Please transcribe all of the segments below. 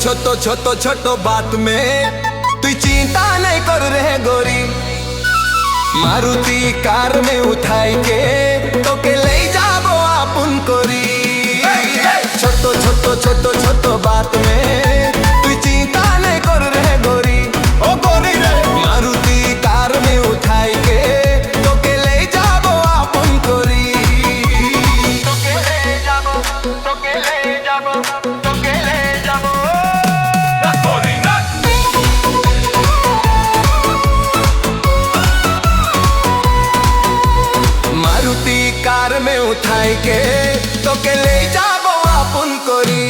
ছোট बात में तू चिंता नहीं कर रहे गोरी। मारुति कार में उठाई के तो के ले जाबो अपन कोरी। छोट बात में तू चिंता नहीं कर रहे गोरी। ओ गोरी रे मारुति कार में उठाई के तो के ले जाबो अपन कोरी। तो के ले जाबो, तो के ले जाबो, तो के ले जाबो। मारुति कार में उठाई के तो के ले जाबो अपन कोरी।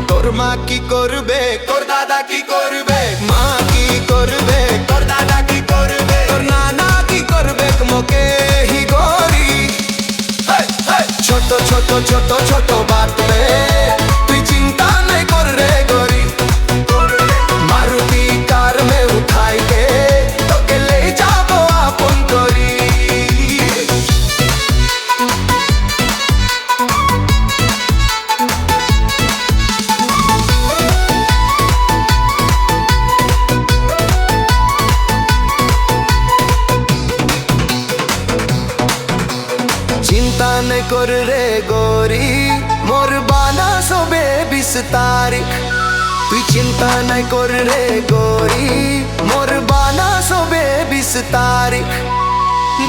তোর মা কি করবে, তোর দাদা কি করবে, মা কি করবে, তোর দাদা কি করবে, তোর নানা কি করবে, মোকে হি গোরি। ছোট बात में तू चिंता नहीं कर रे गोरी। मारुति कार में उठाई के तो के ले जाबो अपन कोरी। चिंता नहीं कर रे गोरी, मोर बाना सोबे 20 तारीख। तू चिंता नहीं कर रे गोरी, मोर बाना सोबे 20 तारीख।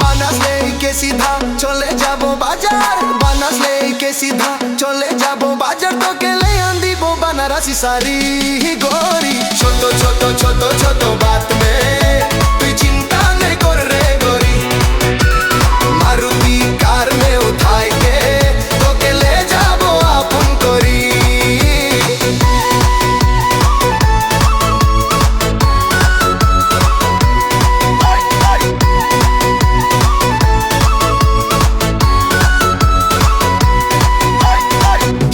बानास लेके सीधा चले जाबो बाजार, बानास लेके सीधा चले जाबो बाजार तो के ले आंदीबो बनारसी साड़ी गोरी। छोट बात में तू चिंता नहीं कर रे गोरी। मारुति कार में उठाई के तो के ले जाबो अपन कोरी।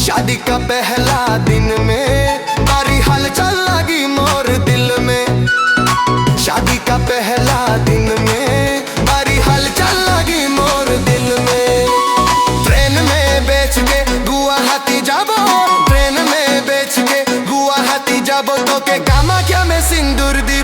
शादी का पहला दिन में बारी हलचल लगी मोर दिल में। शादी का पहला दिन में बारी हलचल लगी मोर दिल में। ट्रेन में बेच के गुवाहाटी जाबो, ट्रेन में बेच के गुवाहाटी जाबो तो के कामाख्या में सिंदूर दी